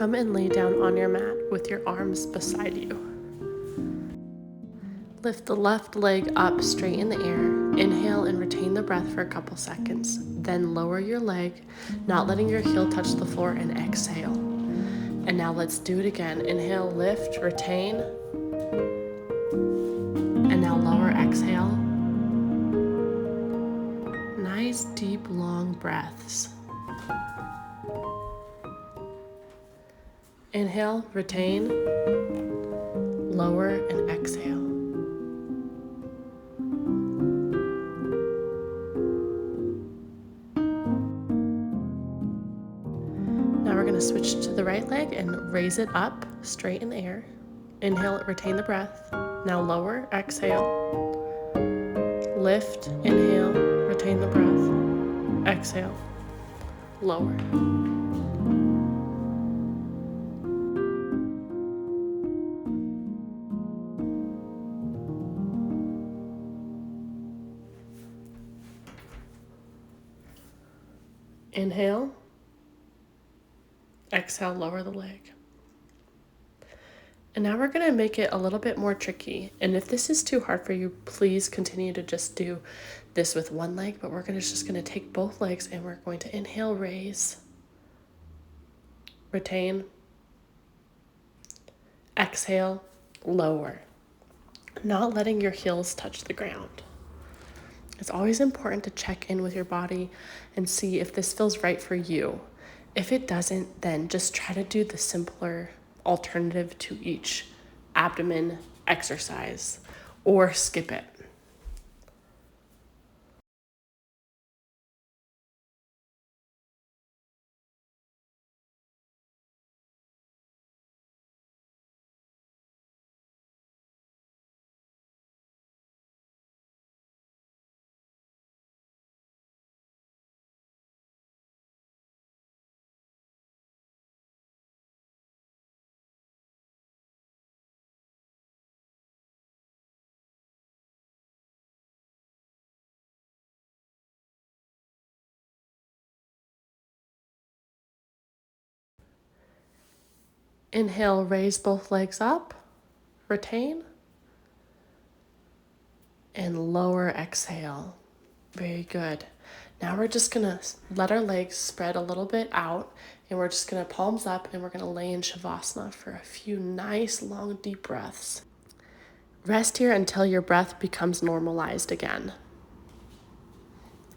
Come and lay down on your mat with your arms beside you. Lift the left leg up straight in the air. Inhale and retain the breath for a couple seconds. Then lower your leg, not letting your heel touch the floor, and exhale. And now let's do it again. Inhale, lift, retain. And now lower, exhale. Nice, deep, long breaths. Inhale, retain, lower, and exhale. Now we're going to switch to the right leg and raise it up straight in the air. Inhale, retain the breath. Now lower, exhale. Lift, inhale, retain the breath. Exhale, lower. Inhale, exhale, lower the leg. And now we're going to make it a little bit more tricky. And if this is too hard for you, please continue to just do this with one leg. But we're just going to take both legs and we're going to inhale, raise, retain, exhale, lower. Not letting your heels touch the ground. It's always important to check in with your body and see if this feels right for you. If it doesn't, then just try to do the simpler alternative to each abdomen exercise or skip it. Inhale, raise both legs up, retain, and lower, exhale. Very good. Now we're just gonna let our legs spread a little bit out and we're just gonna palms up and we're gonna lay in Shavasana for a few nice, long, deep breaths. Rest here until your breath becomes normalized again.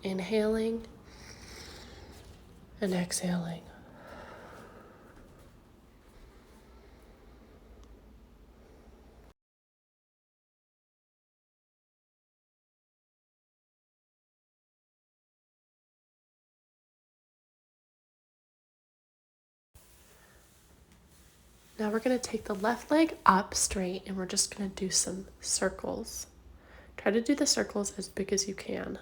Inhaling and exhaling. Now we're going to take the left leg up straight and we're just going to do some circles. Try to do the circles as big as you can.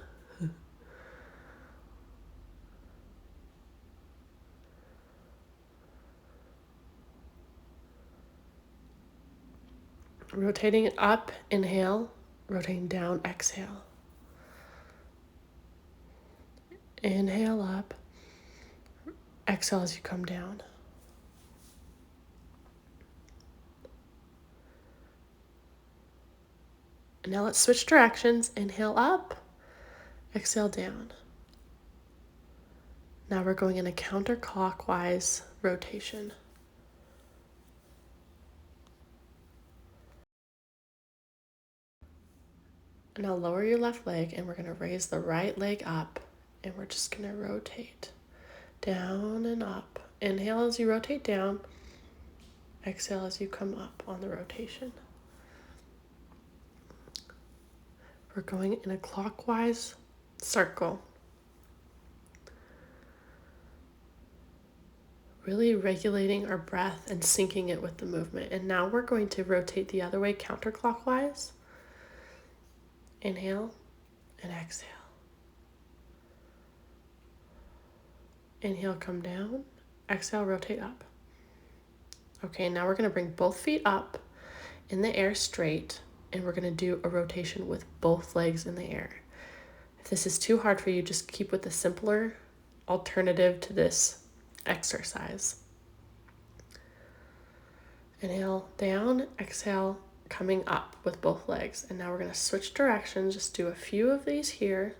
Rotating it up, inhale. Rotating down, exhale. Inhale up. Exhale as you come down. And now let's switch directions. Inhale up, exhale down. Now we're going in a counterclockwise rotation. And now lower your left leg and we're going to raise the right leg up and we're just going to rotate down and up. Inhale as you rotate down. Exhale as you come up on the rotation. We're going in a clockwise circle. Really regulating our breath and syncing it with the movement. And now we're going to rotate the other way counterclockwise. Inhale and exhale. Inhale, come down. Exhale, rotate up. Okay, now we're going to bring both feet up in the air straight, and we're going to do a rotation with both legs in the air. If this is too hard for you, just keep with the simpler alternative to this exercise. Inhale down, exhale, coming up with both legs. And now we're going to switch directions. Just do a few of these here.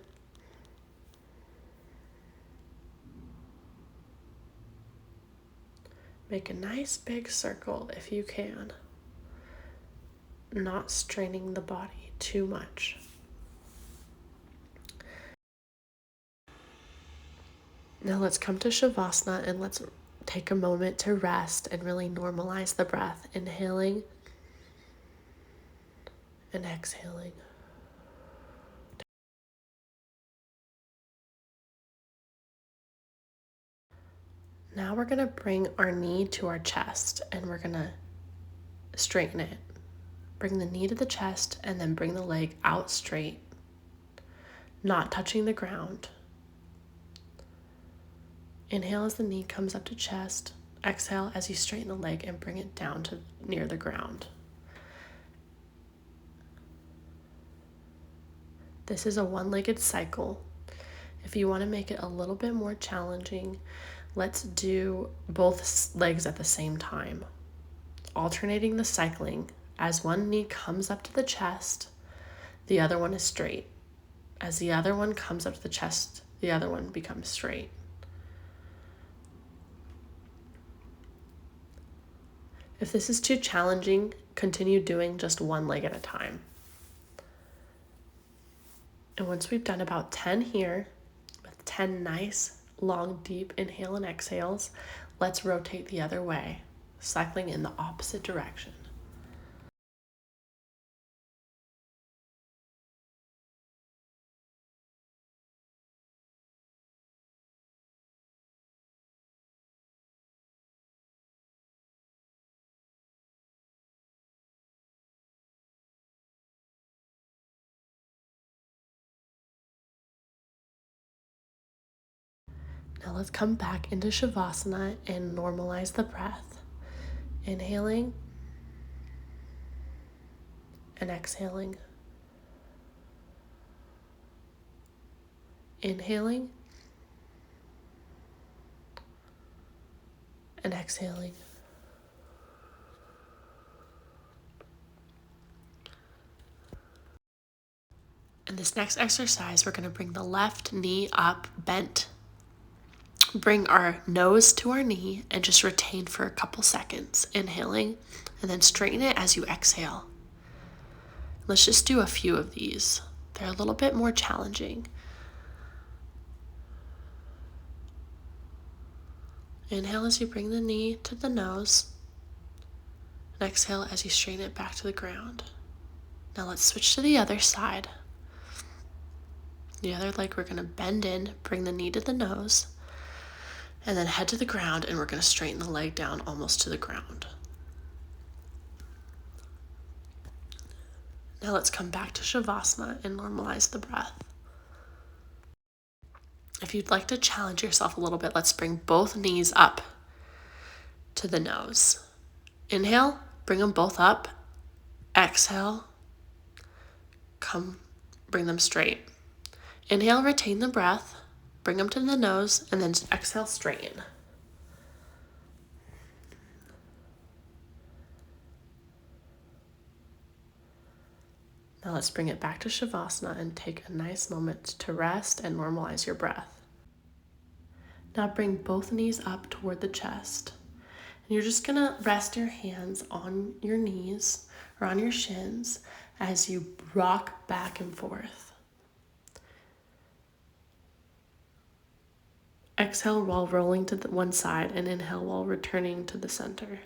Make a nice big circle if you can, not straining the body too much. Now let's come to Shavasana and let's take a moment to rest and really normalize the breath, inhaling and exhaling. Now we're going to bring our knee to our chest and we're going to straighten it. Bring the knee to the chest and then bring the leg out straight, not touching the ground. Inhale as the knee comes up to chest. Exhale as you straighten the leg and bring it down to near the ground. This is a one-legged cycle. If you want to make it a little bit more challenging, let's do both legs at the same time, alternating the cycling. As one knee comes up to the chest, the other one is straight. As the other one comes up to the chest, the other one becomes straight. If this is too challenging, continue doing just one leg at a time. And once we've done about 10 here, with 10 nice, long, deep inhale and exhales, let's rotate the other way, cycling in the opposite direction. Now let's come back into Shavasana and normalize the breath. Inhaling and exhaling. Inhaling and exhaling. In this next exercise, we're going to bring the left knee up, bent. Bring our nose to our knee and just retain for a couple seconds, inhaling, and then straighten it as you exhale. Let's just do a few of these. They're a little bit more challenging. Inhale as you bring the knee to the nose, and exhale as you straighten it back to the ground. Now let's switch to the other side. The other leg, we're going to bend in, bring the knee to the nose, and then head to the ground, and we're going to straighten the leg down almost to the ground. Now let's come back to Shavasana and normalize the breath. If you'd like to challenge yourself a little bit, let's bring both knees up to the nose. Inhale, bring them both up. Exhale, bring them straight. Inhale, retain the breath. Bring them to the nose, and then exhale, straighten. Now let's bring it back to Shavasana and take a nice moment to rest and normalize your breath. Now bring both knees up toward the chest. And you're just gonna rest your hands on your knees or on your shins as you rock back and forth. Exhale while rolling to the one side and inhale while returning to the center.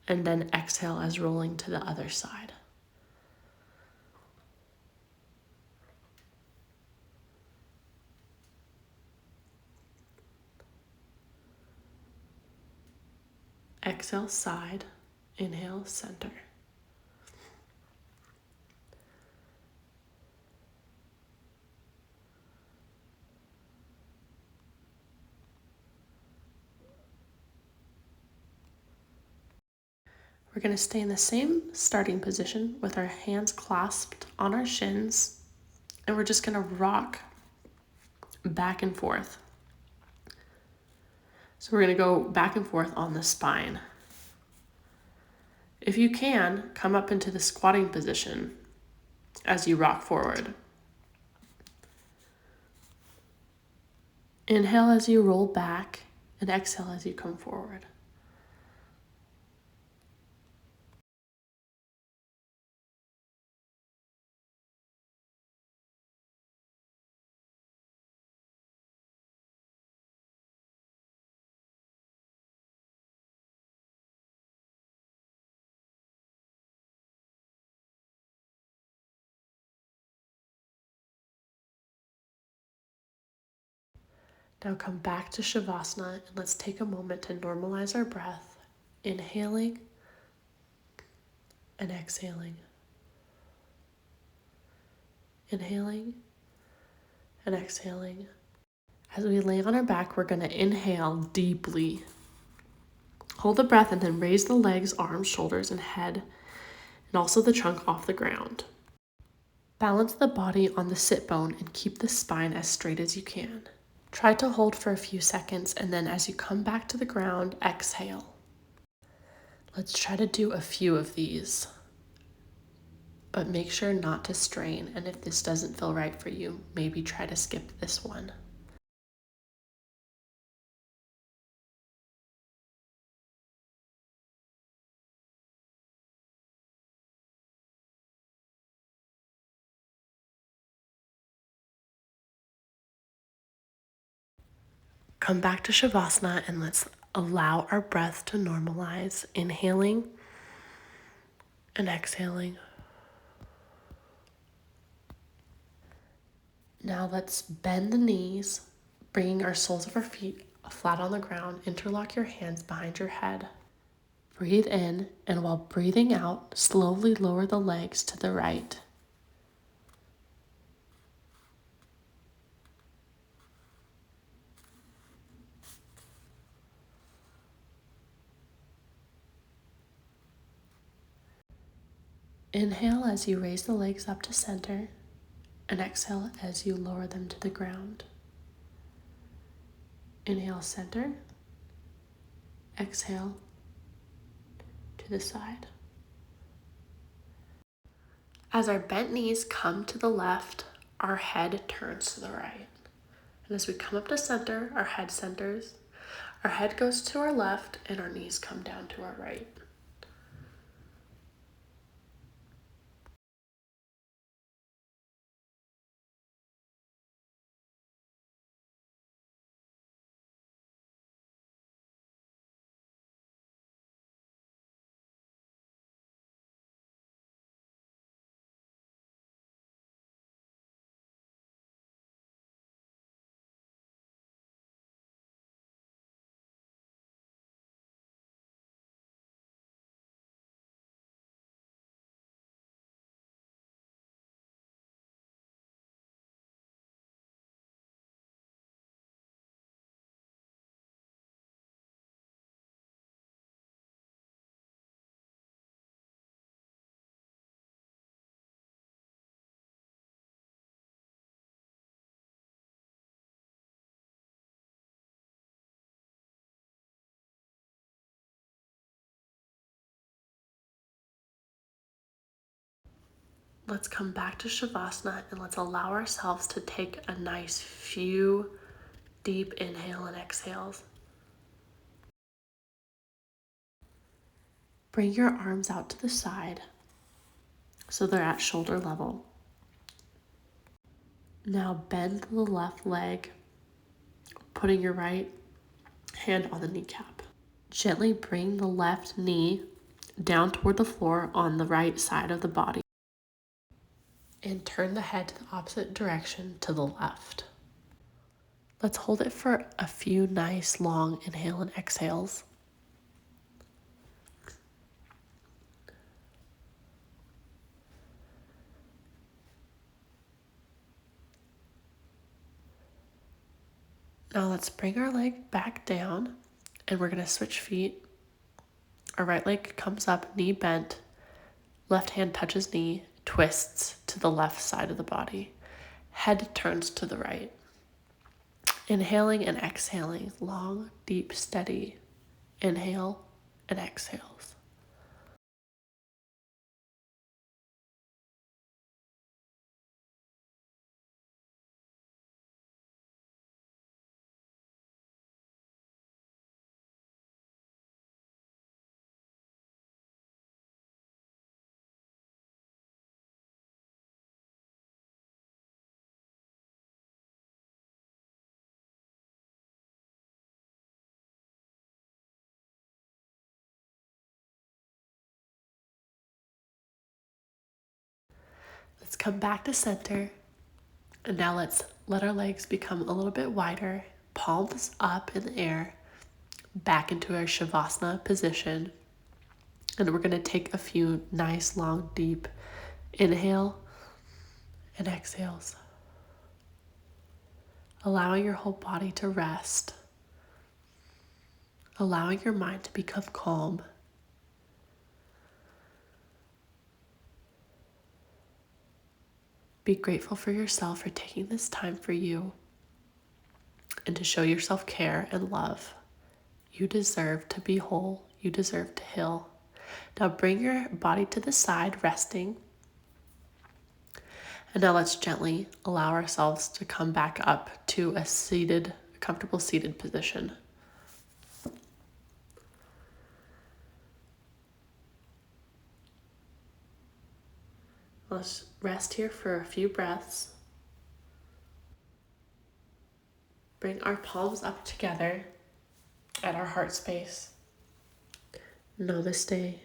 And then exhale as rolling to the other side. Exhale side, inhale center. We're going to stay in the same starting position with our hands clasped on our shins, and we're just going to rock back and forth. So we're going to go back and forth on the spine. If you can, come up into the squatting position as you rock forward. Inhale as you roll back and exhale as you come forward. Now come back to Shavasana and let's take a moment to normalize our breath, inhaling and exhaling. Inhaling and exhaling. As we lay on our back, we're going to inhale deeply. Hold the breath and then raise the legs, arms, shoulders, and head, and also the trunk off the ground. Balance the body on the sit bone and keep the spine as straight as you can. Try to hold for a few seconds, and then as you come back to the ground, exhale. Let's try to do a few of these, but make sure not to strain, and if this doesn't feel right for you, maybe try to skip this one. Come back to Shavasana and let's allow our breath to normalize, inhaling and exhaling. Now let's bend the knees, bringing our soles of our feet flat on the ground. Interlock your hands behind your head. Breathe in, and while breathing out, slowly lower the legs to the right. Inhale as you raise the legs up to center, and exhale as you lower them to the ground. Inhale, center. Exhale to the side. As our bent knees come to the left, our head turns to the right. And as we come up to center, our head centers. Our head goes to our left, and our knees come down to our right. Let's come back to Shavasana and let's allow ourselves to take a nice few deep inhale and exhales. Bring your arms out to the side so they're at shoulder level. Now bend the left leg, putting your right hand on the kneecap. Gently bring the left knee down toward the floor on the right side of the body. And turn the head to the opposite direction to the left. Let's hold it for a few nice long inhale and exhales. Now let's bring our leg back down, and we're going to switch feet. Our right leg comes up, knee bent, left hand touches knee, twists to the left side of the body. Head turns to the right. Inhaling and exhaling, long, deep, steady inhale and exhales. Let's come back to center. And now let's let our legs become a little bit wider, palms up in the air, back into our Shavasana position. And we're going to take a few nice, long, deep inhale and exhales, allowing your whole body to rest, allowing your mind to become calm. Be grateful for yourself for taking this time for you and to show yourself care and love. You deserve to be whole. You deserve to heal. Now bring your body to the side, resting. And now let's gently allow ourselves to come back up to a comfortable seated position. Let's rest here for a few breaths. Bring our palms up together at our heart space. Namaste.